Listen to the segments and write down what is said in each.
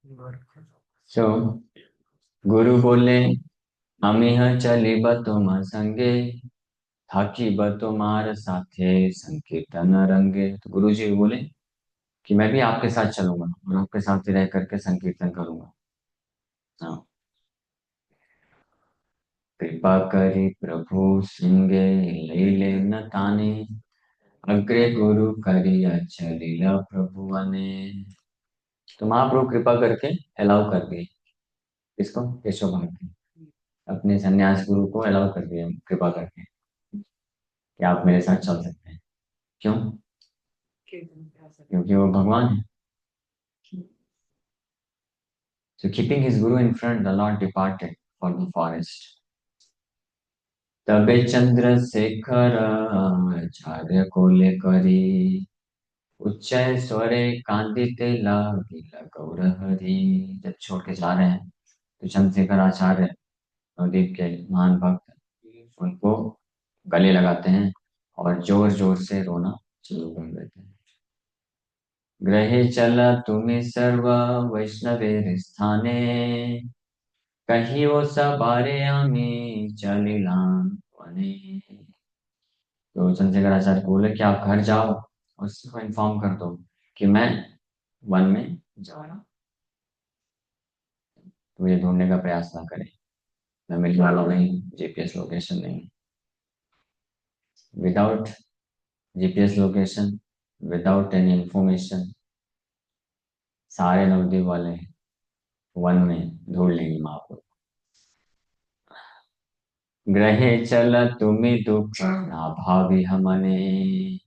सो गुरु बोले हम यह चलिब तुम संगे, थाकिब तुम्हार साथे संकीर्तन रंगे। तो गुरु जी बोले कि मैं भी आपके साथ चलूंगा और आपके साथ ही रह करके संकीर्तन करूंगा। हाँ। कृपा करी प्रभु सिंगे लीले न ताने, अग्रे गुरु करिया चलिला प्रभु अने। तो महाप्रभु कृपा करके अलाउ कर दिए। इसको केशव भारती अपने सन्यास गुरु को अलाउ कर दिया कृपा करके कि आप मेरे साथ चल सकते हैं। क्यों? क्योंकि वो भगवान है। So keeping his guru in front, the Lord departed for the forest. तबे चंद्रशेखर आचार्य को लेकरी, उच्च स्वरे कांदिते लागिला गौर हरि। जब छोड़ के जा रहे हैं तो चंद्रशेखर आचार्य नवदीप के महान भक्त उनको गले लगाते हैं और जोर जोर से रोना शुरू कर देते हैं। ग्रहे चला तुम्हें सर्व वैष्णवेर स्थाने, कहियो सबारे आमी चलिलाम वने। तो चंद्रशेखर आचार्य को बोले कि आप घर जाओ और उसको इन्फॉर्म कर दो कि मैं वन में जा रहा हूँ, तो मुझे ढूंढने का प्रयास ना करें। मैं मिलने वाला नहीं, जीपीएस लोकेशन नहीं। Without GPS location, without any information, सारे नवद्वीप वाले वन में ढूंढ लेंगे माँ को। ग्रहे चल तुम्हें दुख ना भावी हमने,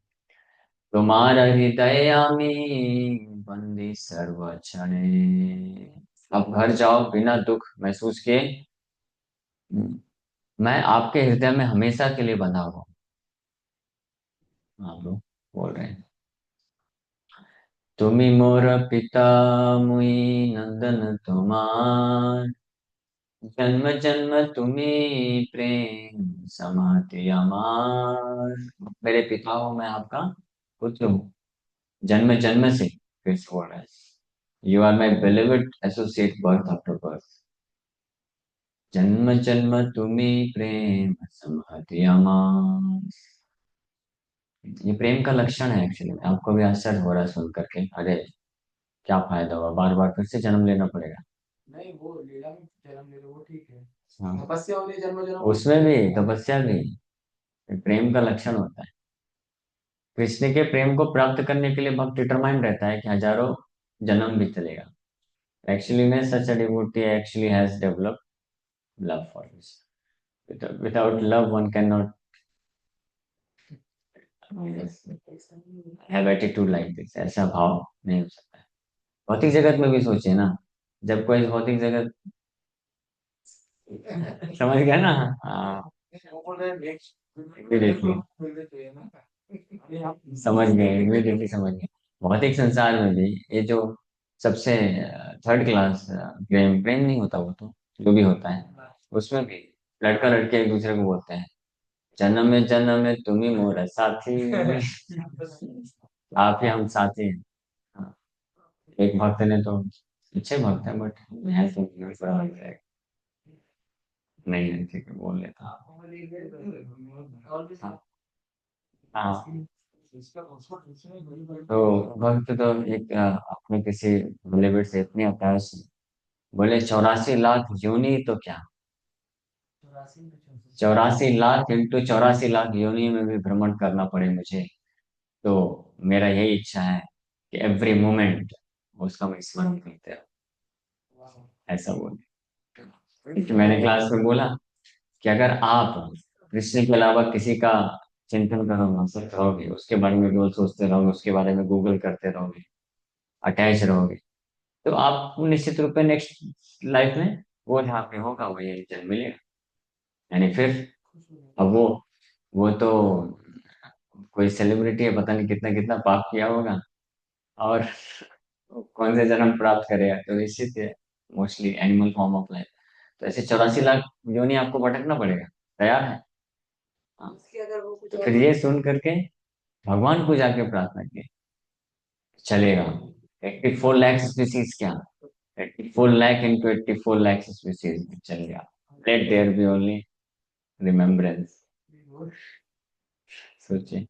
तुम्हारा हृदय में बंदी सर्व क्षणे। अब घर जाओ बिना दुख महसूस किए, मैं आपके हृदय में हमेशा के लिए बंधा हुआ हूँ। आप लोग बोल रहे हैं तुम्ही मोर पिता मुई नंदन तुम्हार, जन्म जन्म तुम्ही प्रेम समाते अमार। मेरे पिता हो, मैं आपका पुत्र हूँ जन्म जन्म से। फिर से बोल रहा है you are my beloved associate birth after birth. जन्म जन्म तुम्ही प्रेम समाते अमार। ये प्रेम का लक्षण है एक्चुअली। आपको भी आश्चर्य हो रहा है सुन करके, अरे क्या फायदा हुआ, बार बार फिर से जन्म लेना पड़ेगा। नहीं, वो लीला में जन्म ले लो, वो ठीक है। हाँ, तपस्या होनी, जन्म जन्म उसमें भी तपस्या भी प्रेम का लक्षण होता है। कृष्ण के प्रेम को प्राप्त करने के लिए भक्त डिटरमाइंड रहता है कि हजारों जन्म भी चलेगा। एक्चुअली में such a devotee actually has developed love for Krishna. Without love one can not have attitude like this. ऐसा भाव नहीं हो सकता है। भौतिक जगत में भी सोचिए ना, जब कोई भौतिक जगत समझ गया ना। हाँ, इमीडिएटली समझ गए, इमीडिएटली समझ गए। भौतिक संसार में भी ये जो सबसे थर्ड क्लास प्रेम प्रेम नहीं होता, वो तो जो भी होता है उसमें भी लड़का लड़के एक दूसरे को बोलते हैं जन्म में तुम ही मोरा साथी। आप ही हम साथी हैं। हाँ, एक भक्त ने तो, अच्छे भक्त है बट मैं तो नहीं है, ठीक है बोल लेता हूँ। हाँ। तो भक्त तो एक अपने किसी रिलेटिव से इतनी अटैच, बोले 84 लाख योनि तो क्या, 84 लाख इंटू 84 लाख योनि में भी भ्रमण करना पड़े मुझे, तो मेरा यही इच्छा है कि एवरी मोमेंट उसका मैं स्मरण करते रहूं। ऐसा बोले। कि मैंने क्लास में बोला कि अगर आप कृष्ण के अलावा किसी का चिंतन करोगे, सब रहोगे, उसके बारे में केवल सोचते रहोगे, उसके बारे में गूगल करते रहोगे, अटैच रहोगे, तो आपको निश्चित रूप में नेक्स्ट लाइफ में वो जहाँ पे होगा वो यही जन्म मिलेगा। यानी फिर अब वो तो कोई सेलिब्रिटी है, पता नहीं कितना कितना पाप किया होगा और कौन से जन्म प्राप्त करेगा, तो निश्चित है mostly animal form of life. तो ऐसे 84 लाख योनि आपको भटकना पड़ेगा। तैयार है? हाँ। तो फिर ये सुन करके भगवान को जाके प्रार्थना की, चलेगा 84 लाख स्पीसीज क्या, 84 lakh into 84 lakh species चल गया. Let there be only remembrance. सोचिए,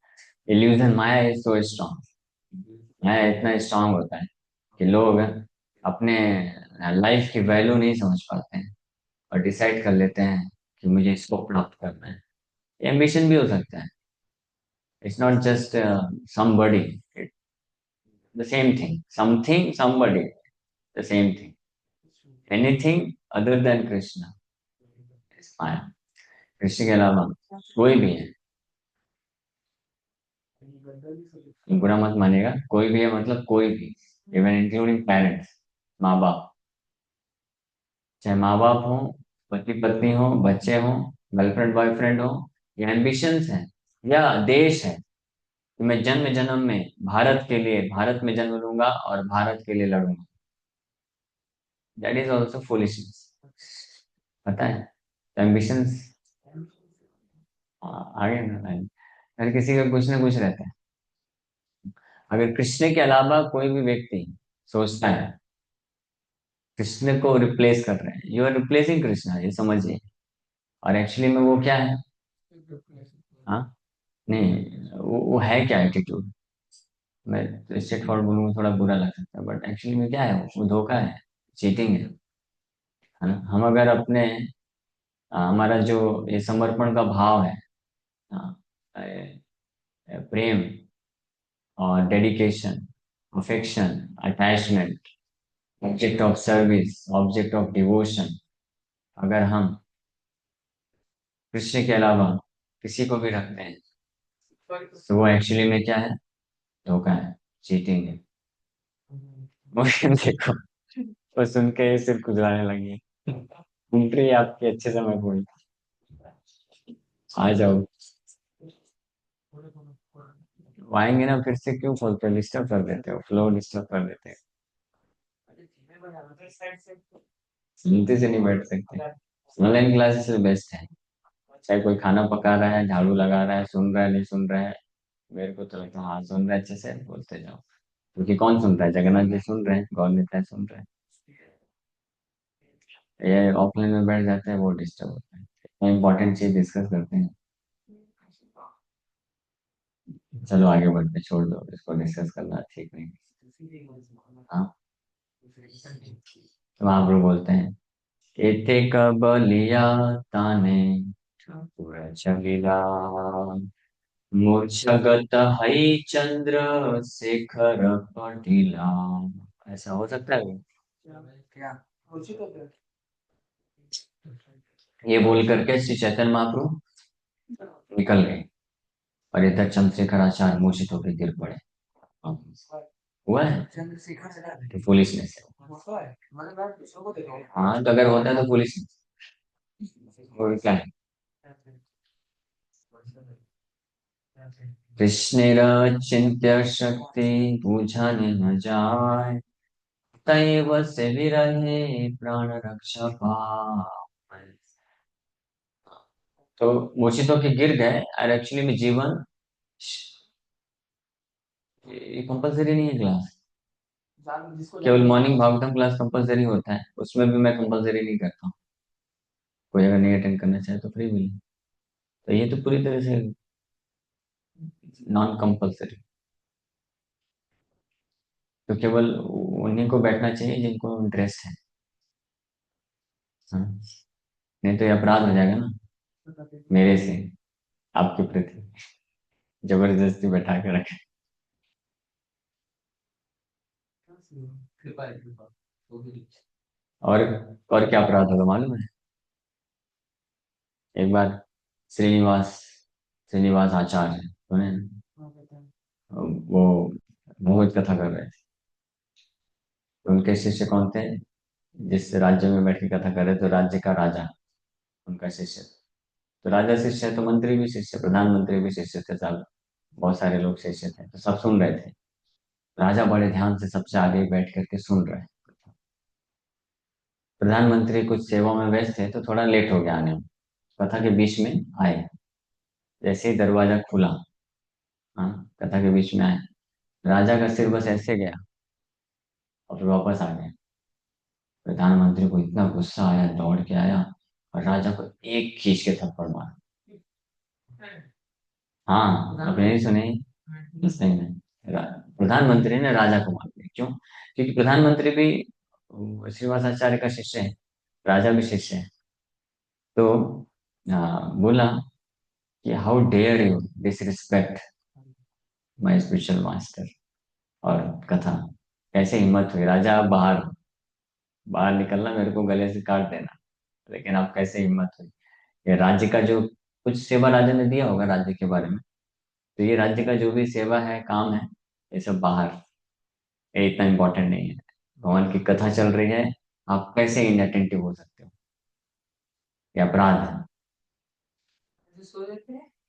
illusion Maya is so strong. माया इतना स्ट्रांग होता है कि लोग अपने लाइफ की वैल्यू नहीं समझ पाते हैं और डिसाइड कर लेते हैं कि मुझे इसको प्राप्त करना है. एम्बिशन भी हो सकता है. It's not just somebody. The same thing. Something, somebody. The same thing. Anything other than Krishna is Maya. Krishna के अलावा कोई भी है, बुरा मत मानिएगा, कोई भी है मतलब कोई भी, इवन इंक्लूडिंग पेरेंट्स, माँ बाप. चाहे माँ बाप हो, पति पत्नी हो, बच्चे हो, गर्लफ्रेंड बॉयफ्रेंड हो, या एम्बिशंस हैं, या देश है कि मैं जन्म जन्म में भारत के लिए, भारत में जन्म लूंगा और भारत के लिए लड़ूंगा. That is also foolishness. पता है, एम्बिशंस आगे ना लाइन. हर किसी का कुछ ना कुछ रहता है. अगर कृष्ण के अलावा कोई भी व्यक्ति सोचता है कृष्ण को रिप्लेस कर रहे हैं, यू आर रिप्लेसिंग कृष्णा, ये समझिए. और एक्चुअली में वो क्या है? हाँ, नहीं, वो है क्या एटीट्यूड? मैं तो स्ट्रेट फॉरवर्ड बोलूंगा थोड़ा बुरा लग सकता है, बट एक्चुअली में क्या है? वो धोखा है, चीटिंग है ना. हम अगर अपने हमारा जो ये समर्पण का भाव है, हाँ, प्रेम और dedication, affection, attachment, object of service, object of devotion, अगर हम कृष्ण के अलावा किसी को भी रखते हैं तो वो एक्चुअली में क्या है? धोखा है, चीटिंग है. वो देखो, वो सुन के सिर खुजलाने लगी. एंट्री आपकी अच्छे समय हुई. आ जाओ. वो आएंगे ना फिर से, क्यों खोलते हो? डिस्टर्ब कर देते हो, फ्लो डिस्टर्ब कर देते हो. सुनते से नहीं बैठ सकते. ऑनलाइन क्लासेस बेस्ट है. चाहे कोई खाना पका रहा है, झाड़ू लगा रहा है, सुन रहा है, नहीं सुन रहा है, मेरे को तो लगता है हाँ सुन रहा है, अच्छे से बोलते जाओ. क्योंकि कौन सुन रहा है? जगन्नाथ जी सुन रहे हैं, गौर नेता सुन रहे हैं. ये ऑफलाइन में बैठ जाते हैं, वो डिस्टर्ब होता है. इंपॉर्टेंट चीज डिस्कस करते हैं. चलो आगे बढ़ते हैं, छोड़ दो इसको, डिस्कस करना ठीक नहीं. हाँ, तो महाप्रभु बोलते हैं, एते कबलिया ताने ठाकुर चलिला मूर्छगत हई चंद्र शेखर पटिला. ऐसा हो सकता है? ये बोल करके श्री चैतन्य महाप्रभु निकल गए और इधर चंद्रशेखर आचार्य मूर्छित होकर गिर पड़े. हुआ है तो पुलिस ने. हाँ, तो अगर होता है तो पुलिस और क्या है? कृष्णेर चिंत्य शक्ति बुझाने न जाए, तैव से विरहे प्राण रक्षा पाए. तो मूर्छित होके गिर गए और एक्चुअली में जीवन, ये कंपलसरी नहीं है क्लास. केवल मॉर्निंग भागवतम क्लास कंपलसरी होता है, उसमें भी मैं कंपलसरी नहीं करता हूँ. कोई अगर नहीं अटेंड करना चाहे तो फ्री मिले. तो ये तो पूरी तरह से नॉन कंपलसरी. तो केवल उन्हीं को बैठना चाहिए जिनको इंटरेस्ट है. हाँ, नहीं तो ये अपराध हो जाएगा ना मेरे से आपके प्रति, जबरदस्ती बैठा के रखे. और और क्या अपराध होगा मालूम है? एक बार श्रीनिवास श्रीनिवास आचार्य सुने ना? वो भगवत कथा कर रहे थे. तो उनके शिष्य कौन थे? जिस राज्य में बैठ के कथा कर रहे थे, तो राज्य का राजा उनका शिष्य. तो राजा शिष्य है तो मंत्री भी शिष्य, प्रधानमंत्री भी शिष्य थे, सब बहुत सारे लोग शिष्य थे, तो सब सुन रहे थे. राजा बड़े ध्यान से सबसे आगे बैठ करके सुन रहे हैं. प्रधानमंत्री कुछ सेवा में व्यस्त थे तो थोड़ा लेट हो गया आने में. कथा के बीच में आए. जैसे ही दरवाजा खुला, हाँ, कथा के बीच में आए, राजा का सिर बस ऐसे गया और फिर वापस आ गए. प्रधानमंत्री को इतना गुस्सा आया, दौड़ के आया और राजा को एक खींच के थप्पड़ मारा। हाँ, आपने नहीं सुने? सही में प्रधानमंत्री ने राजा को मार दिया। क्यों? क्योंकि प्रधानमंत्री भी श्रीनिवासाचार्य का शिष्य है, राजा भी शिष्य है। तो बोला कि how dare you disrespect my spiritual master. और कथा, कैसे हिम्मत हुई राजा, बाहर बाहर निकलना, मेरे को गले से काट देना, लेकिन आप कैसे हिम्मत हुई। ये राज्य का जो कुछ सेवा राजा ने दिया होगा राज्य के बारे में, तो ये राज्य का जो भी सेवा है, काम है, ये सब बाहर, ये इतना इम्पोर्टेंट नहीं है। भगवान की कथा चल रही है, आप कैसे इनअटेंटिव हो सकते हो? ये अपराध है।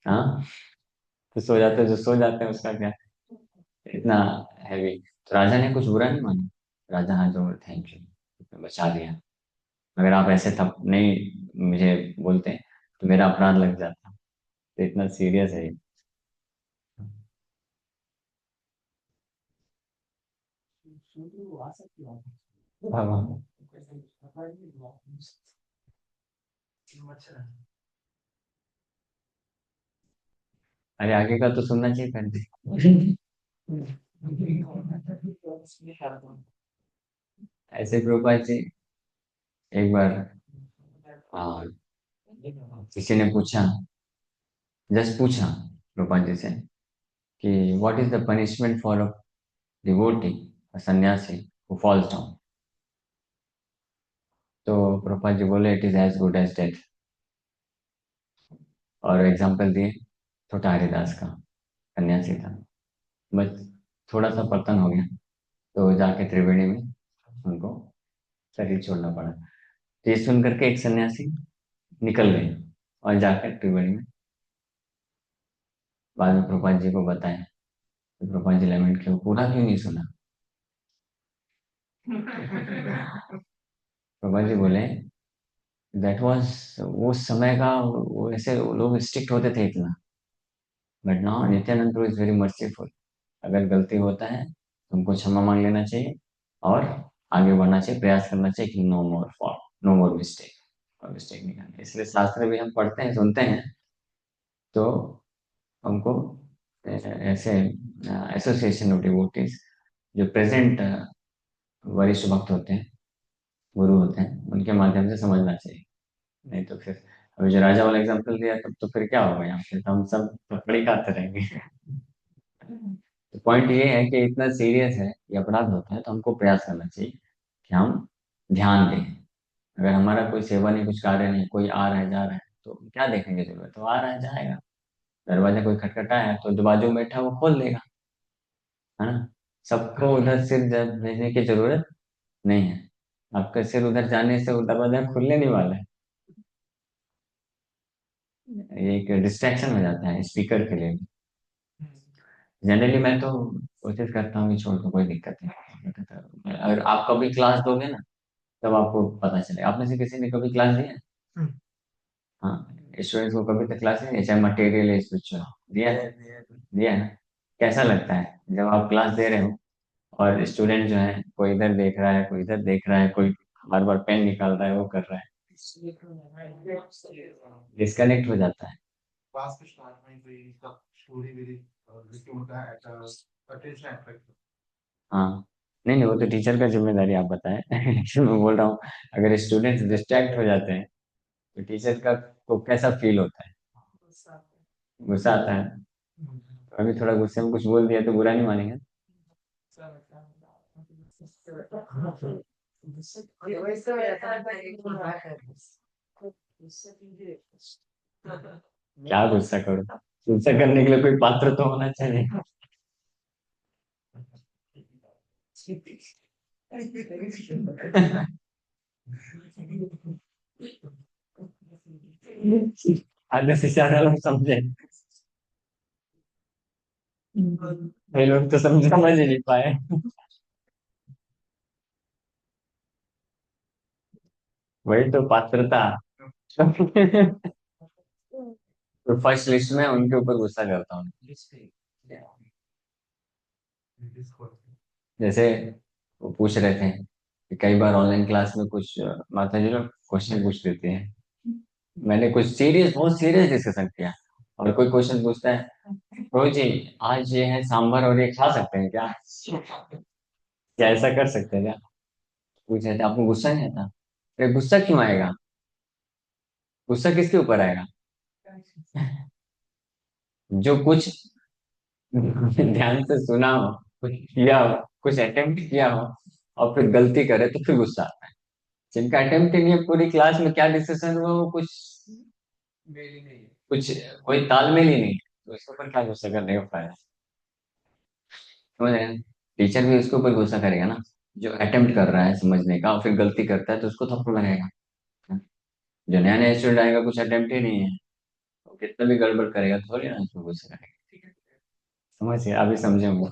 हाँ, तो सो जाते हैं, जो सो जाते हैं उसका क्या, इतना हैवी। तो राजा ने कुछ बुरा नहीं माना। राजा, हाँ जो, थैंक यू, बचा दिया। अगर आप ऐसे थप नहीं मुझे बोलते तो मेरा अपराध लग जाता। तो इतना सीरियस है ये। हाँ, हाँ। अरे आगे का तो सुनना चाहिए पहले। ऐसे प्रभुपाद जी, एक बार हाँ, किसी ने पूछा, जस्ट पूछा प्रभुपाद जी से कि what is the punishment for a devotee, a सन्यासी हु फॉल्स डाउन। तो प्रभुपाद जी बोले it is as good as death. और एग्जाम्पल दिए छोटा हरिदास का, सन्यासी था, बस थोड़ा सा पतन हो गया तो जाके त्रिवेणी में उनको शरीर छोड़ना पड़ा। तो ये सुन करके एक सन्यासी निकल गए और जाकर त्रिवेणी में बाद में प्रभुपाद जी को बताया। तो प्रभुपाद जी लैमेंट किया, पूरा क्यों नहीं सुना? प्रभुपाद जी बोले दैट वाज, वो समय का, वो ऐसे लोग स्ट्रिक्ट होते थे इतना, but now Nityanand Prabhu is very merciful. अगर गलती होता है तो उनको क्षमा मांग लेना चाहिए और आगे बढ़ना चाहिए, प्रयास करना चाहिए कि नो मोर फॉल्ट, नो मोर मिस्टेक, और मिस्टेक नहीं करना। इसलिए शास्त्र भी हम पढ़ते हैं, सुनते हैं, तो हमको ऐसे एसोसिएशन ऑफ डिवोटीज, जो प्रेजेंट वरिष्ठ भक्त होते हैं, गुरु होते हैं, उनके माध्यम से समझना चाहिए। नहीं तो फिर अभी जो राजा वाला एग्जांपल दिया, तब तो फिर क्या होगा, यहाँ फिर तो हम सब थप्पड़ी खाते रहेंगे। तो पॉइंट ये है कि इतना सीरियस है, ये अपराध होता है, तो हमको प्रयास करना चाहिए कि हम ध्यान दें। अगर हमारा कोई सेवा नहीं, कुछ कार्य नहीं, कोई आ रहा है जा रहा है, तो क्या देखेंगे, जरूरत तो आ रहा है जाएगा। दरवाजा कोई खटखटाया है तो जो बाजू में बैठा है वो खोल देगा, है ना। सबको उधर सिर भेजने की जरूरत नहीं है। आपका सिर उधर जाने से वो दरवाजा खुलने नहीं वाला है। ये एक डिस्ट्रैक्शन हो जाता है स्पीकर के लिए। जनरली मैं तो कोशिश करता हूँ कि छोड़ दो, कोई दिक्कत नहीं। अगर आप कभी क्लास दोगे ना, तब आपको पता चलेगा। आप में से किसी ने कभी क्लास दिया है? हाँ, स्टूडेंट्स को कभी तक क्लास नहीं, चाहे मटेरियल है, स्पिरिचुअल, दिया है? दिया है ना? कैसा लगता है जब आप क्लास दे रहे हो और स्टूडेंट जो है, कोई इधर देख रहा है, कोई इधर देख रहा है, कोई बार बार पेन निकाल रहा है, वो कर रहा है, डिस्कनेक्ट हो जाता है। हाँ, नहीं नहीं, वो तो टीचर का जिम्मेदारी, आप बताएं। लेकिन मैं बोल रहा हूँ, अगर स्टूडेंट्स डिस्ट्रैक्ट हो जाते हैं तो टीचर का को कैसा फील होता है? गुस्सा आता है। तो अभी थोड़ा गुस्से में कुछ बोल दिया तो बुरा नहीं मानेंगे? क्या गुस्सा करो? गुस्सा करने के लिए कोई पात्र तो होना चाहिए। आधे से ज्यादा लोग समझे, ये लोग तो समझ ही नहीं पाए। वही तो पात्रता। तो फर्स्ट लिस्ट में उनके ऊपर गुस्सा करता हूँ। जैसे वो पूछ रहे थे कई बार ऑनलाइन क्लास में कुछ माता जी लोग क्वेश्चन पूछ देते हैं। मैंने कुछ सीरियस, बहुत सीरियस डिस्कशन किया, और कोई क्वेश्चन पूछता है, प्रभु जी आज ये है सांभर और ये खा सकते हैं क्या? क्या ऐसा कर सकते हैं क्या? पूछ रहे थे, आपको गुस्सा नहीं आता? अरे गुस्सा क्यों आएगा? गुस्सा किसके ऊपर आएगा? जो कुछ ध्यान से सुना हो, कुछ किया हो, कुछ अटेम्प्ट किया हो, और फिर गलती करे तो फिर गुस्सा आता है। जिनका अटेम्प्ट ही नहीं है, पूरी क्लास में क्या डिस्कशन हुआ वो कुछ कुछ कोई तालमेल ही नहीं है, तो इसके ऊपर क्या गुस्सा करने का फायदा? समझ रहे हैं? टीचर भी उसके ऊपर गुस्सा करेगा ना, जो अटेम्प्ट कर रहा है समझने का और फिर गलती करता है तो उसको थप्पड़ लगाएगा। जो नया नया स्टूडेंट आएगा, कुछ अटेम्प्ट ही नहीं है, तो कितना भी गड़बड़ करेगा थोड़ी ना उसको गुस्सा करेगा। समझिए, अभी समझे होंगे।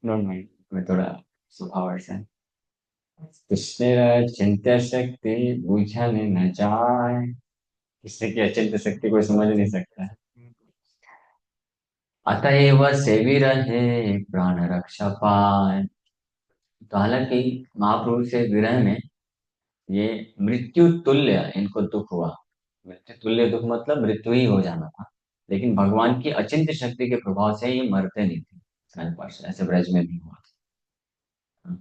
डोंट माइंड, मैं थोड़ा स्वभाव ऐसा है। कृष्ण चिंता शक्ति बुझाने न जाए, किसी की अचिंत्य शक्ति कोई समझ नहीं सकता है। अतएव सेवी रहे प्राण रक्षा पाए। तो हालांकि महाप्रभु से विरह में ये मृत्यु तुल्य इनको दुख हुआ। मृत्यु तुल्य दुख मतलब मृत्यु ही हो जाना था, लेकिन भगवान की अचिंत्य शक्ति के प्रभाव से ये मरते नहीं थे। साढ़े पाँच ऐसे ब्रज में भी हुआ था।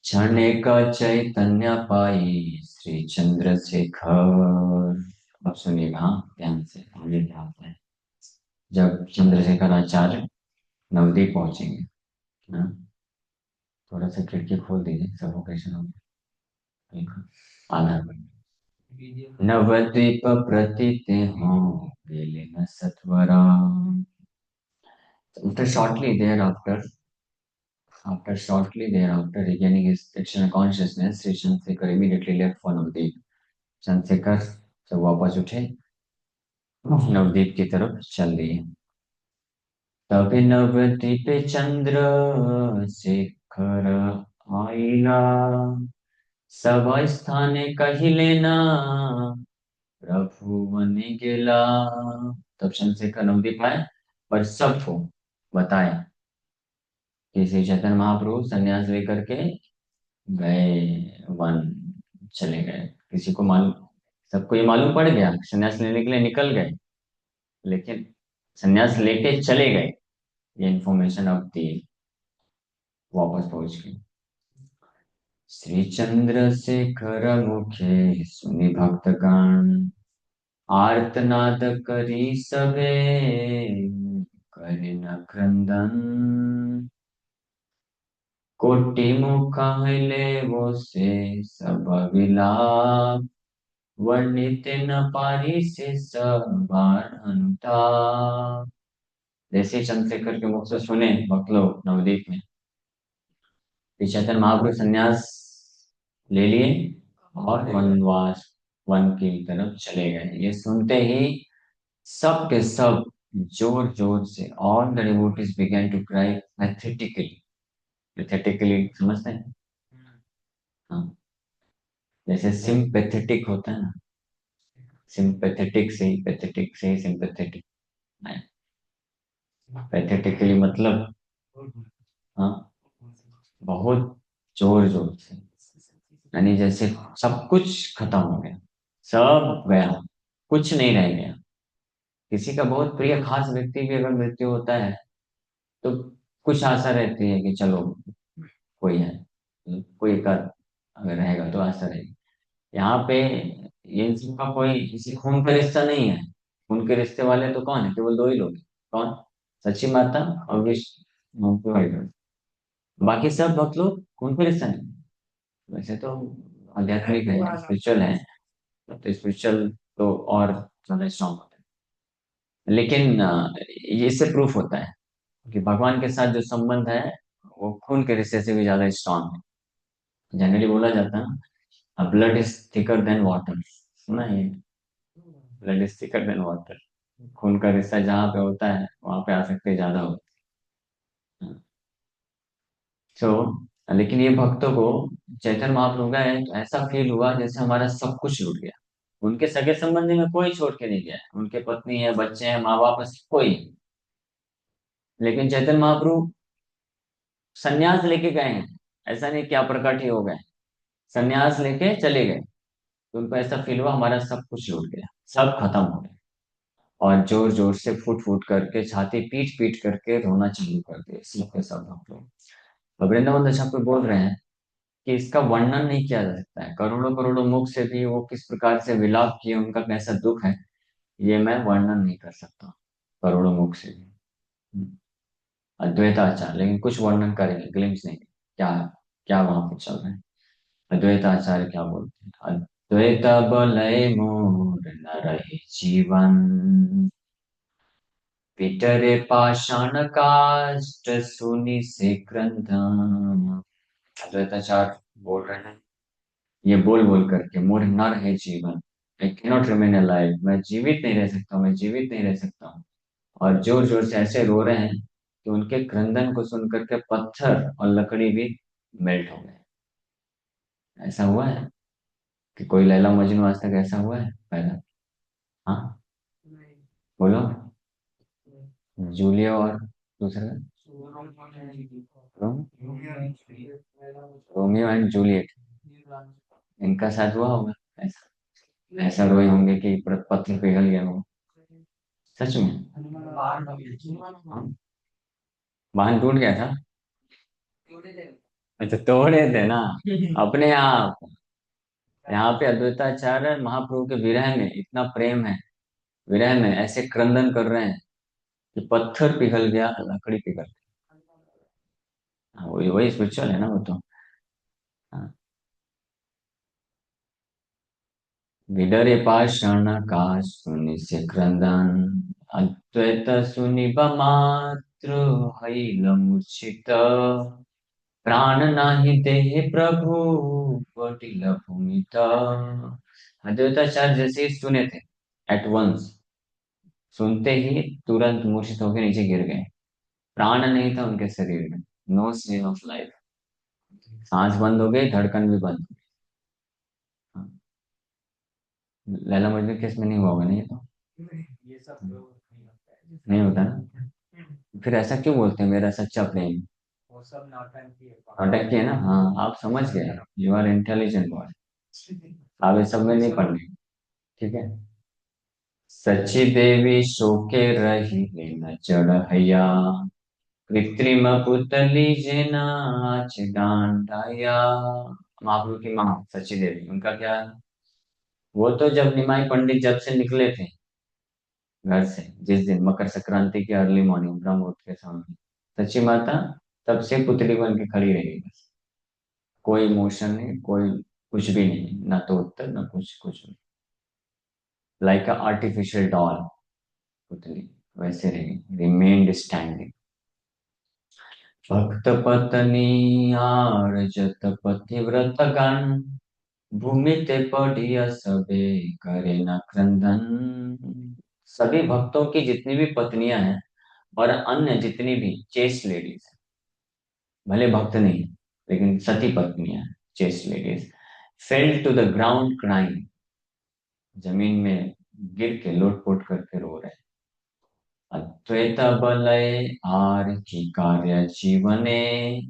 क्षण का चैतन्य पाई श्री चंद्रशेखर। अब सुनिएगा, हाँ, ध्यान से आगे क्या होता है। जब चंद्रशेखर आचार्य नवदीप पहुंचेंगे, हाँ, थोड़ा सा खिड़की खोल दीजिए, सफोकेशन हो गया। आधार पर नवद्वीप प्रतीते हो गेले न सत्वरा। After shortly thereafter, after shortly thereafter regaining his external consciousness, Sri Chandrasekhar immediately left for Navdeep. Chandrashekhar जब वापस उठे, नवदीप की तरफ चल दिए। तब नवद्वीप चंद्र शेखर आईला, सब स्थाने कहिले ना प्रभु बनि गेला। तब चंद्रशेखर नवदीप आए और सबको बताया कि श्री चैतन्य महाप्रभु संन्यास लेकर के गए, वन चले गए। किसी को मालूम, सबको ये मालूम पड़ गया संन्यास लेने के लिए निकल गए, लेकिन संन्यास लेके चले गए, ये इन्फॉर्मेशन अब दी, वापस पहुंच गई। श्री चंद्रशेखर मुखे सुनि भक्तगण, आर्तनाद करी सबे करे न क्रंदन। कोटि मुख ले वो से सब विलाप, वर्णित न पारी से सब बार अनुताप। जैसे चंद्रशेखर के मुख से सुने भक्त लोग नवदीप में कि चैतन्य महाप्रभु संन्यास ले लिए और वनवास, वन की तरफ चले गए, ये सुनते ही सब के सब जोर जोर से all the devotees began to cry pathetically. Pathetically समझते हैं? हाँ, जैसे सिंपैथेटिक होता है ना, सिंपैथेटिक से ही, पैथेटिक से ही सिंपैथेटिक, पैथेटिकली मतलब, हाँ, बहुत जोर जोर से, यानी जैसे सब कुछ खत्म हो गया, सब गया, कुछ नहीं रह गया। किसी का बहुत प्रिय खास व्यक्ति भी अगर मृत्यु होता है तो कुछ आशा रहती है कि चलो कोई है, कोई एक आध अगर रहेगा तो आशा रहेगी। यहाँ पे ये इन सबका कोई किसी खून का रिश्ता नहीं है। खून के रिश्ते वाले तो कौन है? केवल दो ही लोग हैं। कौन? सच्ची माता और विष्णु। बाकी सब भक्त लोग खून के रिश्ता नहीं। वैसे तो आध्यात्मिक है, स्पिरिचुअल है, तो स्पिरिचुअल तो और ज्यादा स्ट्रांग होता है। लेकिन ये इससे प्रूफ होता है कि भगवान के साथ जो संबंध है वो खून के रिश्ते से भी ज्यादा स्ट्रांग है। जनरली बोला जाता है ना, blood is thicker than water. सुना है ये? Blood is thicker than water. खून का रिश्ता जहाँ पे होता है वहां पे आसक्ति ज्यादा होती है। तो लेकिन ये भक्तों को चैतन्य महाप्रभु का तो ऐसा फील हुआ जैसे हमारा सब कुछ छूट गया। उनके सगे संबंधी में कोई छोड़ के नहीं गया, उनके पत्नी है, बच्चे हैं, माँ बाप है, कोई। लेकिन चैतन्य महाप्रभु संन्यास लेके गए हैं, ऐसा नहीं क्या प्रकट ही हो गए, संन्यास लेके चले गए। तो उनको ऐसा फील हुआ हमारा सब कुछ लूट गया, सब खत्म हो गया, और जोर जोर से फुट फुट करके छाती पीट पीट करके रोना चालू कर दिया सब के सब हम लोग। तो वृंदावन दशा पे बोल रहे हैं कि इसका वर्णन नहीं किया जा सकता है, करोड़ों करोड़ों मुख से भी वो किस प्रकार से विलाप किए, उनका कैसा दुख है, ये मैं वर्णन नहीं कर सकता करोड़ों मुख से भी। अद्वैताचार्य लेकिन कुछ वर्णन करेंगे, ग्लिम्स नहीं, क्या क्या वहां पे चल रहा है। अद्वैताचार्य क्या बोलते हैं, अद्वैत बलय मोर न रहे जीवन, पिटरे पाषाण काष्ठ सुनि से क्रंदन। अद्वैताचार्य बोल रहे हैं, ये बोल बोल करके, मोर न रहे जीवन, आई कैनॉट रिमेन अलाइव, मैं जीवित नहीं रह सकता हूँ, मैं जीवित नहीं रह सकता हूँ। और जोर जोर से ऐसे रो रहे हैं कि उनके क्रंदन को सुन करके पत्थर और लकड़ी भी मेल्ट हो गए। ऐसा हुआ है कि कोई लैला मजनू आज तक ऐसा हुआ है पहला? हाँ, बोलो। जूलिया और दूसरा रोम रोमियो एंड जूलियट, इनका साथ हुआ होगा ऐसा, ऐसा रोए होंगे कि पत्थर पिघल गया हो। सच में? हाँ, वाहन टूट गया था। अच्छा, तोड़े थे ना अपने आप। यहाँ पे अद्वैताचार्य महाप्रभु के विरह में इतना प्रेम है, विरह में ऐसे क्रंदन कर रहे हैं कि पत्थर पिघल गया, लकड़ी पिघल गई। हाँ, वही वही स्पिरिचुअल है ना वो तो। हाँ। विडरे पाषाण का सुनि से क्रंदन, अद्वैत सुनि बमात्र हैल मूर्छित, प्राण नाही देह प्रभु पटिल भूमित। अद्वैताचार्य जैसे ही सुने थे, एट वंस, सुनते ही तुरंत मूर्छित होकर नीचे गिर गए। प्राण नहीं था उनके शरीर में, नो सीन ऑफ लाइफ, सांस बंद हो गई, धड़कन भी बंद हो गई। हाँ, लैला मजनू केस में नहीं हुआ होगा, नहीं तो नहीं होता ना। फिर ऐसा क्यों बोलते हैं मेरा सच्चा प्रेम? नौटंकी है ना, हाँ आप समझ गए, यू आर इंटेलिजेंट बॉय, आप ये सब में नहीं पढ़ने। ठीक है। सच्ची देवी शोके रही न चढ़ैया, कृत्रिम पुतली नाच डांडाया। महाप्रभु की माँ सच्ची देवी, उनका क्या, वो तो जब निमाई पंडित जब से निकले थे घर से, जिस दिन मकर संक्रांति की अर्ली मॉर्निंग ब्रह्म मुहूर्त के समय, सच्ची माता तब से पुतली बन के खड़ी रही बस। कोई इमोशन नहीं, कोई कुछ भी नहीं, ना तो उत्तर ना कुछ कुछ नहीं, लाइक अ आर्टिफिशियल डॉल पुतली, वैसे रही, रिमेन्ड स्टैंडिंग। भक्त पत्नी आर जत पतिव्रत गण, भूमि ते पढ़िया सबे करे न क्रंदन। सभी भक्तों की जितनी भी पत्नियां हैं और अन्य जितनी भी चेस्ट लेडीज हैं, भले भक्त नहीं लेकिन सती पत्नियां, chaste ladies, fell to the ground crying, जमीन में गिर के लोटपोट करके रो रहे हैं। अद्वैत बलय आर की कार्य जीवने,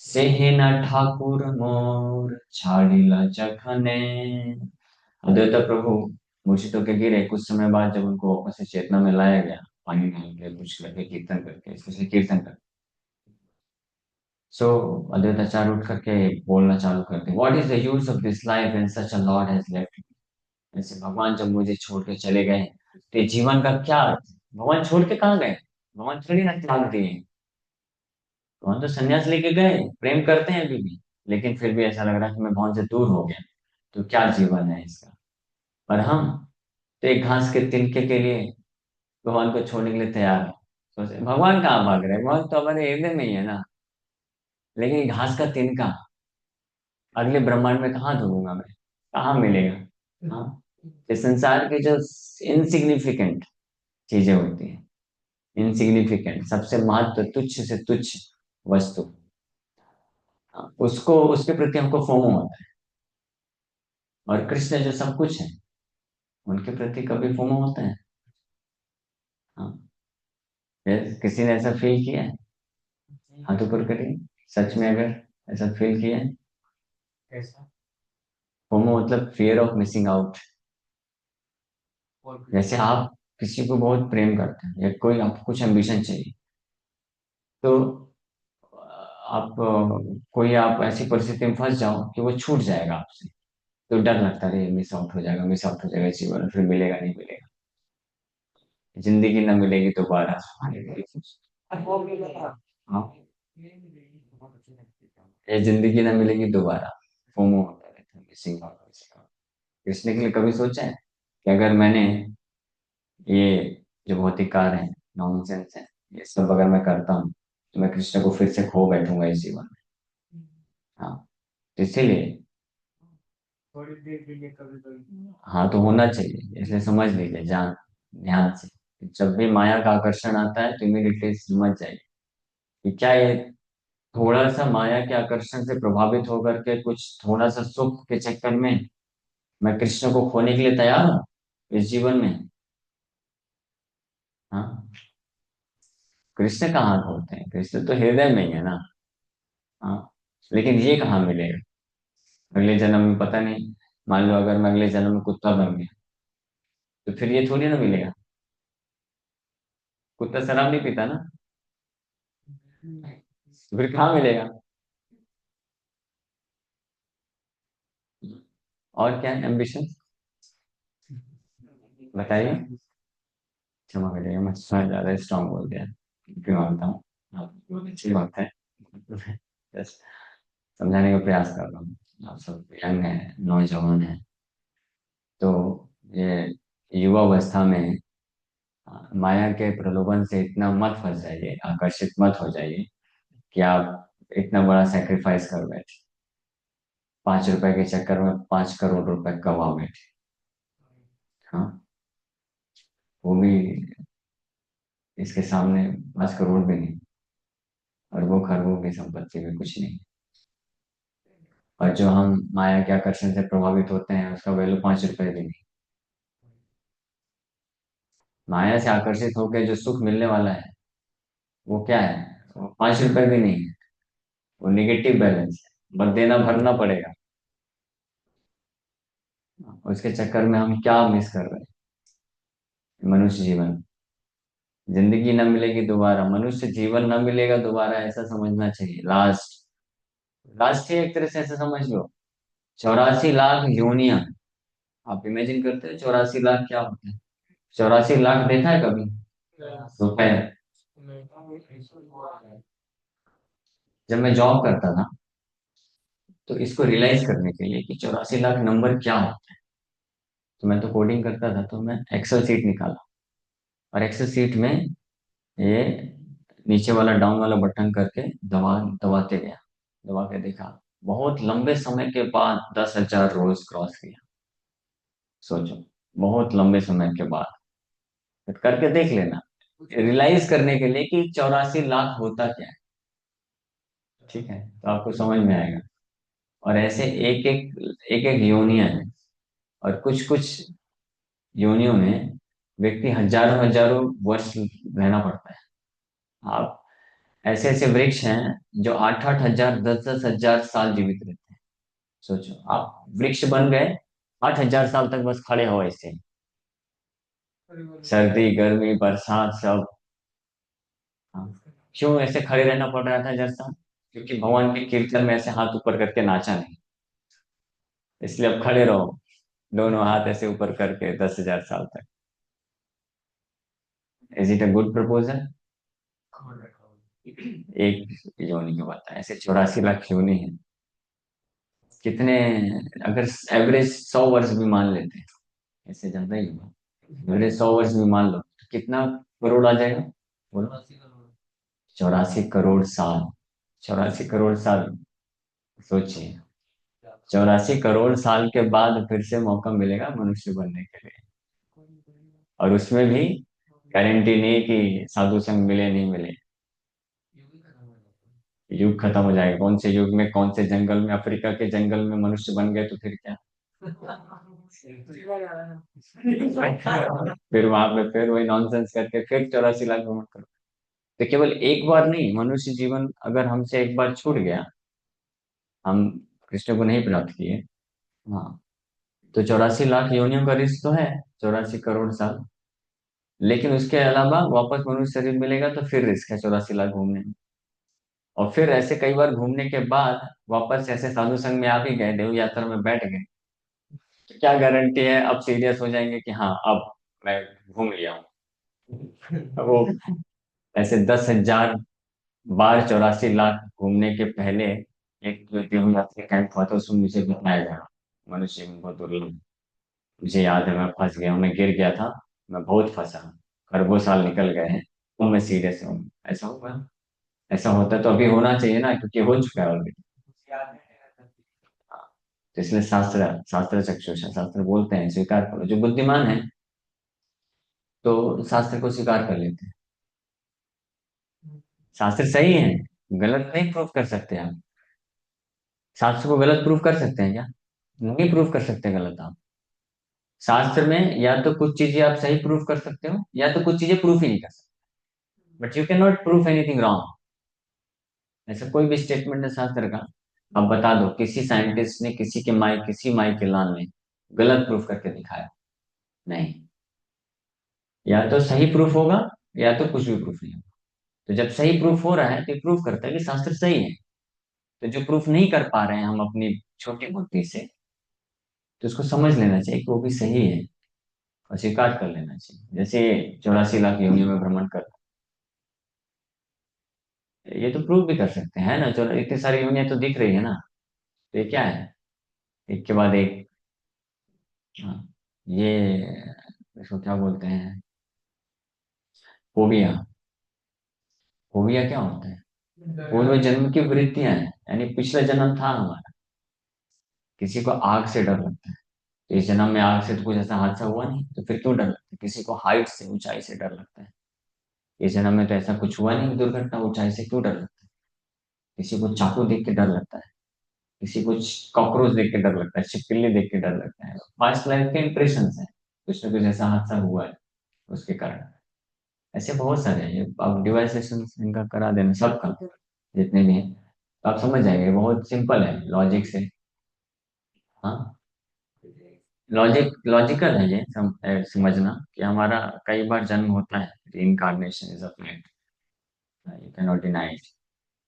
सेहि न ठाकुर मोर छाड़िला जखने। अद्वैत प्रभु मूर्छित होकर गिरे, कुछ समय बाद जब उनको वापस से चेतना में लाया गया, पानी डाल के कुछ करके कीर्तन करके, स्पेशली कीर्तन करके, सो अद्वैताचार्य उठ करके बोलना चालू करते, what is the use of this life and such a Lord has left. ऐसे भगवान जब मुझे छोड़ के चले गए तो ये जीवन का क्या अर्थ? भगवान छोड़ के कहाँ गए? भगवान थोड़ी ना त्याग दिए, भगवान तो संन्यास लेके गए, प्रेम करते हैं अभी भी, लेकिन फिर भी ऐसा लग रहा है कि मैं भगवान से दूर हो गया, तो क्या जीवन है इसका? और हम तो एक घास के तिनके के लिए भगवान को छोड़ने के लिए तैयार है। सोचे भगवान कहाँ भाग रहे हैं, भगवान तो हमारे हृदय में ही है ना। लेकिन ये घास का तिनका अगले ब्रह्मांड में कहाँ ढूंढूंगा मैं, कहाँ मिलेगा? हाँ, इस संसार की जो इनसिग्निफिकेंट चीजें होती हैं, इनसिग्निफिकेंट, सबसे महत्व तुच्छ से तुच्छ वस्तु, हाँ, उसको, उसके प्रति हमको फोमो होता है। और कृष्ण जो सब कुछ है, उनके प्रति कभी फोमो होता है? हाँ, किसी ने ऐसा फील किया है? हाथ ऊपर करिए। सच में अगर ऐसा फील किया है। फोमो मतलब फियर ऑफ मिसिंग आउट। जैसे आप किसी को बहुत प्रेम करते हैं या कोई आपको कुछ एम्बिशन चाहिए, तो कोई आप ऐसी परिस्थिति में फंस जाओ कि वो छूट जाएगा आपसे, तो डर लगता है मिस आउट हो जाएगा जीवन, फिर मिलेगा नहीं मिलेगा, जिंदगी ना मिलेगी दोबारा। हाँ, ये जिंदगी ना मिलेगी दोबारा। फोमो होता रहता है, missing out missing out. Krishna के लिए कभी सोचा है कि अगर मैंने ये जो भौतिक कार्य है, नॉनसेंस है, ये सब अगर मैं करता हूँ तो मैं कृष्ण को फिर से खो बैठूंगा इस जीवन में। हाँ, तो इसीलिए हाँ, तो होना चाहिए, इसलिए समझ लीजिए जान ध्यान से। जब भी माया का आकर्षण आता है तो इमीडिएटली समझ जाइए कि क्या ये थोड़ा सा माया के आकर्षण से प्रभावित होकर के कुछ थोड़ा सा सुख के चक्कर में मैं कृष्ण को खोने के लिए तैयार हूँ इस जीवन में। हाँ, कृष्ण कहाँ खोते हैं, कृष्ण तो हृदय में ही है ना। हाँ, लेकिन ये कहाँ मिलेगा अगले जन्म में, पता नहीं। मान लो अगर मैं अगले जन्म में कुत्ता बन गया, तो फिर ये थोड़ी ना मिलेगा। कुत्ता शराब नहीं पीता ना, तो फिर कहाँ मिलेगा। और क्या एम्बिशन बताइए। क्षमा करिएगा, मैं थोड़ा ज्यादा स्ट्रांग बोल दिया, क्यों मानता हूँ। हाँ, अच्छी बात है। बस समझाने का प्रयास कर रहा हूँ। आप सब यंग है, नौजवान है, तो ये युवा अवस्था में माया के प्रलोभन से इतना मत फंस जाइए, आकर्षित मत हो जाइए कि आप इतना बड़ा सेक्रीफाइस कर बैठे, 5 रुपए के चक्कर में 5 करोड़ रुपए गवा बैठे। हाँ, वो भी इसके सामने 5 करोड़ भी नहीं, अरबों खरबों की संपत्ति भी कुछ नहीं। और जो हम माया के आकर्षण से प्रभावित होते हैं उसका वैल्यू 5 रुपए भी नहीं। माया से आकर्षित होकर जो सुख मिलने वाला है वो क्या है, वो 5 रुपए भी नहीं है, वो निगेटिव बैलेंस है, बस देना भरना पड़ेगा। उसके चक्कर में हम क्या मिस कर रहे हैं, मनुष्य जीवन। जिंदगी न मिलेगी दोबारा, मनुष्य जीवन न मिलेगा दोबारा, ऐसा समझना चाहिए। लास्ट लास्ट ही एक तरह से ऐसा समझ लो, 84 लाख योनियां। आप इमेजिन करते हो 84 लाख क्या होता है? 84 लाख देखा है कभी रुपए? जब मैं जॉब करता था तो इसको रियलाइज करने के लिए कि 84 लाख नंबर क्या होता है, तो मैं तो कोडिंग करता था, तो मैं एक्सेल सीट निकाला और एक्सेल सीट में ये नीचे वाला डाउन वाला बटन करके दबाते गया, दबा के देखा, बहुत लंबे समय के बाद 10,000 रोज क्रॉस किया। सोचो, बहुत लंबे समय के बाद। तो करके देख लेना, रियलाइज करने के लिए कि 84 लाख होता क्या है। ठीक है, तो आपको समझ में आएगा। और ऐसे एक एक योनियां हैं, और कुछ कुछ योनियों में व्यक्ति हजारों हजारों वर्ष रहना पड़ता है। आप ऐसे ऐसे वृक्ष हैं जो 8-8 हजार 10-10 हजार साल जीवित रहते हैं। सोचो, आप वृक्ष बन गए, 8 हजार साल तक बस खड़े हो ऐसे, सर्दी गर्मी बरसात सब। हाँ, क्यों ऐसे खड़े रहना पड़ रहा था 10 साल? क्योंकि भगवान के कीर्तन में ऐसे हाथ ऊपर करके नाचा नहीं, इसलिए अब खड़े रहो, दोनों हाथ ऐसे ऊपर करके 10,000 साल तक। Is it a good proposal? एक योनि की बात है, ऐसे 84 लाख योनि है। कितने, अगर एवरेज 100 वर्ष भी मान लेते हैं, ऐसे ज्यादा ही होगा, एवरेज 100 वर्ष भी मान लो तो कितना करोड़ आ जाएगा, बोलो? 84 करोड़ साल। 84 करोड़ साल, सोचिए, 84 करोड़ साल के बाद फिर से मौका मिलेगा मनुष्य बनने के लिए। और उसमें भी गारंटी नहीं कि साधु संग मिले नहीं मिले। युग खत्म हो जाएगा, कौन से युग में कौन से जंगल में, अफ्रीका के जंगल में मनुष्य बन गए तो फिर क्या। फिर वहां पे फिर वही नॉनसेंस करके फिर 84 लाख भ्रमण करो। तो केवल एक बार नहीं, मनुष्य जीवन अगर हमसे एक बार छूट गया, हम कृष्ण को नहीं प्राप्त किए, हाँ, तो 84 लाख योनियों का रिस्क तो है, 84 करोड़ साल। लेकिन उसके अलावा वापस मनुष्य शरीर मिलेगा तो फिर रिस्क है 84 लाख घूमने में। और फिर ऐसे कई बार घूमने के बाद वापस ऐसे साधु संग में आ भी गए, देव यात्रा में बैठ गए, तो क्या गारंटी है अब सीरियस हो जाएंगे कि हाँ अब मैं घूम लिया हूँ। वो ऐसे 10,000 बार 84 लाख घूमने के पहले एक जो देव यात्रा कैंप हुआ था उसमें मुझे बताया गया, मनुष्य में बहुत दुर्लभ। मुझे याद है मैं फंस गया हूँ, मैं गिर गया था, मैं बहुत फंसा। खरबों साल निकल गए हैं, तो मैं सीरियस हूँ। ऐसा होगा, ऐसा होता तो अभी होना चाहिए ना, क्योंकि हो चुका है ऑलरेडी। हाँ, तो इसलिए शास्त्र शास्त्र चक्षुष शास्त्र बोलते हैं स्वीकार करो, जो बुद्धिमान है तो शास्त्र को स्वीकार कर लेते हैं। शास्त्र सही है, गलत नहीं प्रूफ कर सकते आप। शास्त्र को गलत प्रूफ कर सकते हैं क्या? नहीं प्रूफ कर सकते गलत आप। शास्त्र में या तो कुछ चीजें आप सही प्रूफ कर सकते हो, या तो कुछ चीजें प्रूफ ही नहीं कर सकते। But you can not proof anything wrong. ऐसा कोई भी स्टेटमेंट है शास्त्र का, अब बता दो किसी साइंटिस्ट ने किसी माई के लाल ने गलत प्रूफ करके दिखाया? नहीं। या तो सही प्रूफ होगा, या तो कुछ भी प्रूफ नहीं होगा। तो जब सही प्रूफ हो रहा है तो प्रूफ करता है कि शास्त्र सही है। तो जो प्रूफ नहीं कर पा रहे हैं हम अपनी छोटी बुद्धि से, तो उसको समझ लेना चाहिए कि वो भी सही है, और स्वीकार कर लेना चाहिए। जैसे 84 लाख योनियों में भ्रमण कर, ये तो प्रूव भी कर सकते हैं ना, चलो इतनी सारी योनियां तो दिख रही है ना, तो ये क्या है, एक के बाद एक। हाँ, ये इसको क्या बोलते हैं, फोबिया। फोबिया क्या होता है? पूर्व जन्म की वृत्तियां हैं, यानी पिछला जन्म था हमारा। किसी को आग से डर लगता है, तो इस जन्म में आग से तो कुछ ऐसा हादसा हुआ नहीं, तो फिर क्यों डर लगता है? किसी को हाइट से, ऊंचाई से डर लगता है, इस जन्म में तो ऐसा कुछ हुआ नहीं दुर्घटना, ऊंचाई से क्यों डर लगता है? किसी को चाकू देख के डर लगता है, किसी को कॉकरोच देख के डर लगता है, छिपकली देख के डर लगता है। पास्ट लाइफ के इंप्रेशन है, कुछ ना कुछ ऐसा हादसा हुआ है उसके कारण। ऐसे बहुत सारे हैं, ये आप डिवाइसेशन इनका करा देना सबका, जितने भी हैं, तो आप समझ जाएंगे, बहुत सिंपल है लॉजिक से। हाँ, लॉजिकल है ये समझना कि हमारा कई बार जन्म होता है, reincarnation is a fact, you can not deny it,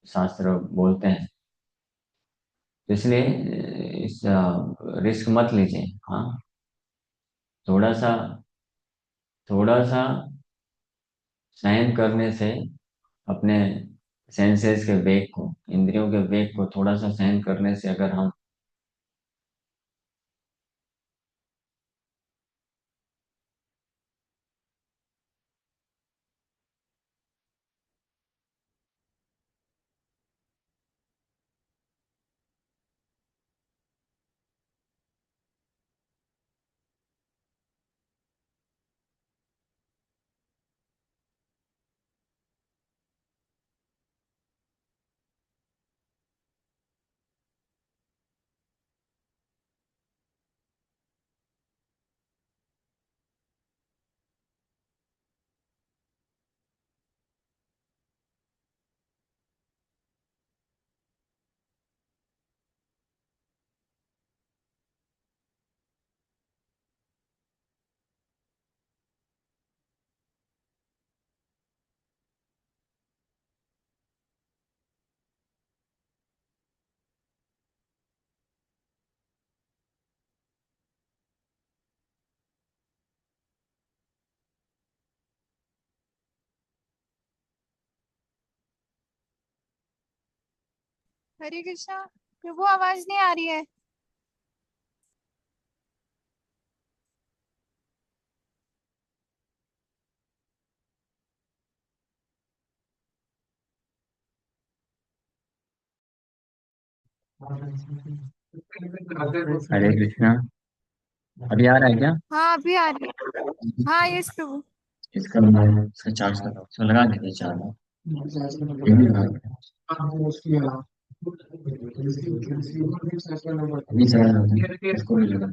शास्त्र बोलते हैं। तो इसलिए इस रिस्क मत लीजिए। हाँ, थोड़ा सा, थोड़ा सा सहन करने से, अपने सेंसेस के वेग को, इंद्रियों के वेग को थोड़ा सा सहन करने से अगर हम, हरे कृष्णा प्रभु, आवाज नहीं आ रही है। हरे कृष्णा, अभी आ रहा है क्या? हाँ अभी आ रही है। हाँ यस प्रभु। इसका मैं इसका चार्ज कर रहा हूँ, इसको लगा देते चार्ज। अभी चला रहा था, इसको भी लगा।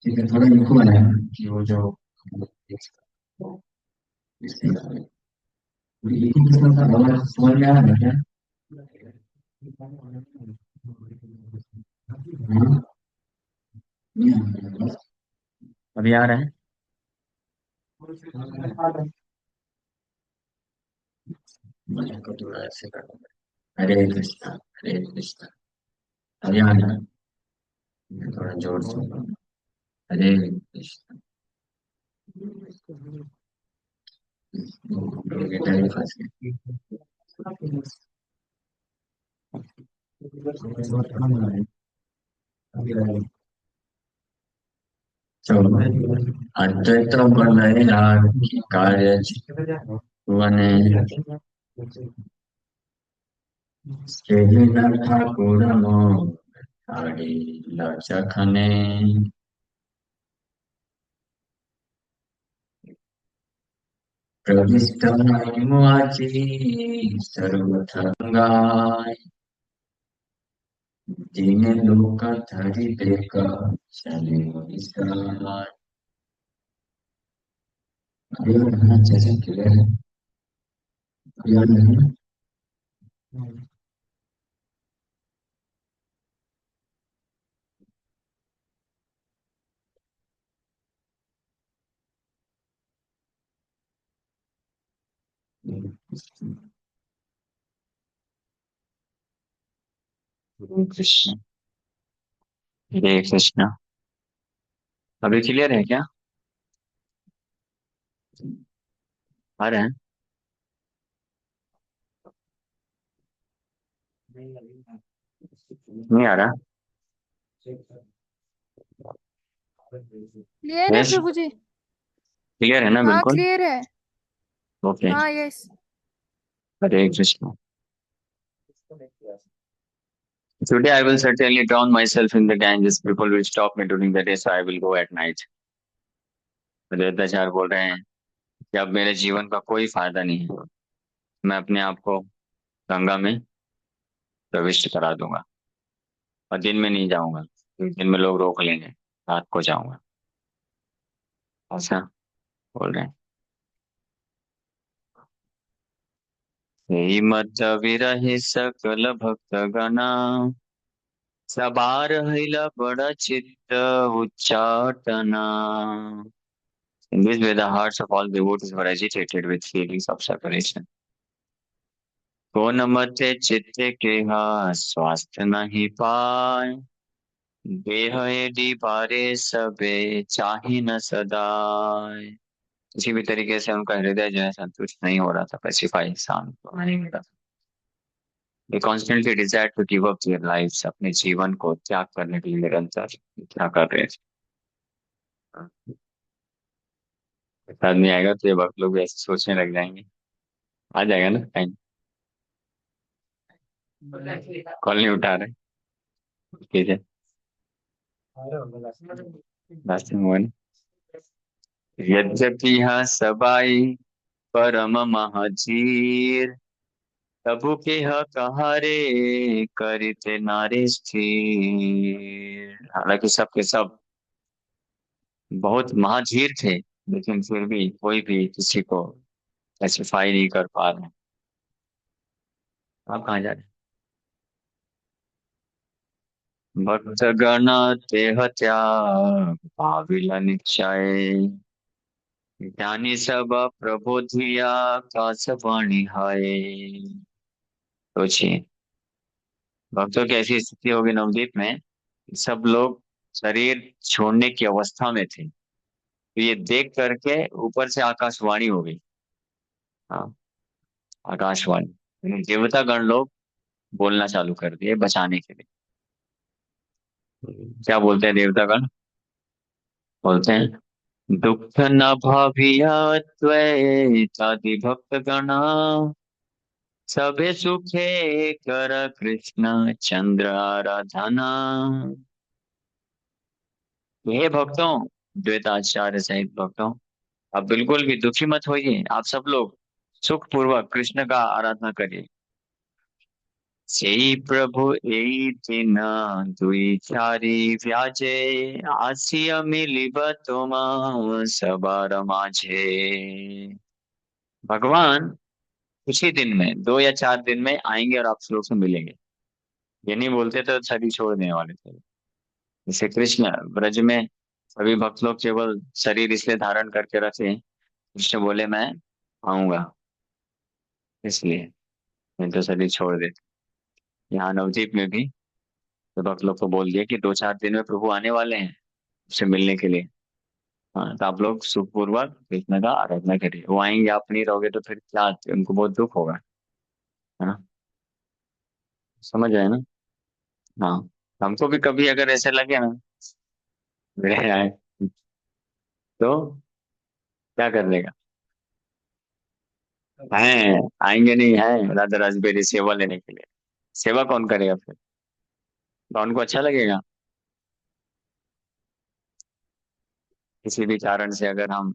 ठीक है, थोड़ा इनको बनाया कि वो जो समझ में आ रहा है क्या? हाँ, अभी आ रहा है। मैं को थोड़ा ऐसे कर दूंगा। हरे कृष्णा, हरे कृष्णा। अभी आ रहा है। मैं थोड़ा जोर से बोलूंगा। हरे कृष्णा। गिटार ही फंस गया। चलो, अद्वैत बनया कार्य वने केहिला ठाकुर मो आड़ी लचखने प्रविष्ट मुआची सर्वथंगाय दीन लोक धरि देख शनि विस्तार। ये अच्छे से क्लियर है। क्लियर है। कृष्ण, हरे कृष्णा। अभी क्लियर है क्या? आ रहा है? नहीं आ रहा? क्लियर है यस, प्रभु जी। क्लियर है ना हाँ बिल्कुल? क्लियर है। ओके। हाँ yes. Hare Krishna. Today I will certainly drown myself in the Ganges. People will stop me during the day, so I will go at night. वेदाचार्य बोल रहे हैं कि अब मेरे जीवन का कोई फायदा नहीं है। मैं अपने आप को गंगा में प्रविष्ट करा दूंगा और दिन में नहीं जाऊंगा क्योंकि दिन में लोग रोक लेंगे। रात को जाऊंगा। ऐसा बोल रहे हैं। यही मत विरहि सकल भक्त गणा सबार हिला बड़ा चित्त उच्चाटना। In this way, the hearts of all devotees were agitated with feelings of separation. कौन मते चित्ते के हा स्वास्थ्य नहीं पाए देह एडी बारे सबे चाही न सदाय। किसी भी तरीके से उनका हृदय जो है संतुष्ट नहीं हो रहा था, पैसिफाई शांत नहीं हो रहा था। They constantly desired to give up their lives, अपने जीवन को त्याग करने के लिए निरंतर क्या कर रहे थे। आदमी आएगा तो ये वक्त लोग ऐसे सोचने लग जाएंगे। आ जाएगा ना टाइम। कॉल नहीं उठा रहे। ठीक है। लास्ट में यद्यपि यहाँ सबाई परम महाजीर तबु के ह कहारे करिते नारे स्थिर। हालांकि सबके सब बहुत महाधीर थे, लेकिन फिर भी कोई भी किसी को स्पेसिफाई नहीं कर पा रहे। आप कहाँ जा रहे हैं? भक्त गण तेह त्याग पाविल निश्चय ज्ञानी सब प्रबोधिया कास वाणी है। सोचिए, भक्तों की ऐसी स्थिति होगी नवदीप में, सब लोग शरीर छोड़ने की अवस्था में थे, तो ये देख करके ऊपर से आकाशवाणी हो गई। हाँ, आकाशवाणी। देवता गण लोग बोलना चालू कर दिए बचाने के लिए। क्या बोलते हैं देवता गण? बोलते हैं दुख न भाविया त्वयि भक्त गणा सबे सुखे कर कृष्ण चंद्र आराधना। हे भक्तों, द्वैताचार्य सहित भक्तों, आप बिल्कुल भी दुखी मत होइए। आप सब लोग सुख पूर्वक कृष्ण का आराधना करिए। सेई प्रभु एई दिन दुई चारि व्याजे आसिया मिलिब तुमा सबार माझे। भगवान कुछ ही दिन में, 2 या 4 दिन में आएंगे और आप लोग से मिलेंगे। ये नहीं बोलते तो शरीर छोड़ देने वाले थे। जैसे कृष्ण ब्रज में सभी भक्त लोग केवल शरीर इसलिए धारण करके रखे, कृष्ण बोले मैं आऊंगा इसलिए, नहीं तो शरीर छोड़ देते। यहाँ नवदीप में भी तो भक्त लोग को बोल दिया कि 2 4 दिन में प्रभु आने वाले हैं उससे मिलने के लिए। हाँ, तो आप लोग सुखपूर्वक कृष्ण का आराधना करिए, वो आएंगे आप नहीं रहोगे तो फिर क्या, उनको बहुत दुख होगा, है ना। समझ आए ना। हाँ, हमको भी कभी अगर ऐसे लगे ना मेरे आए तो क्या कर लेगा। हैं, आएंगे नहीं है राधा राजबेरी सेवा लेने के लिए। सेवा कौन करेगा फिर, तो उनको अच्छा लगेगा। किसी भी कारण से अगर हम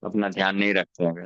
अपना ध्यान नहीं रखते अगर,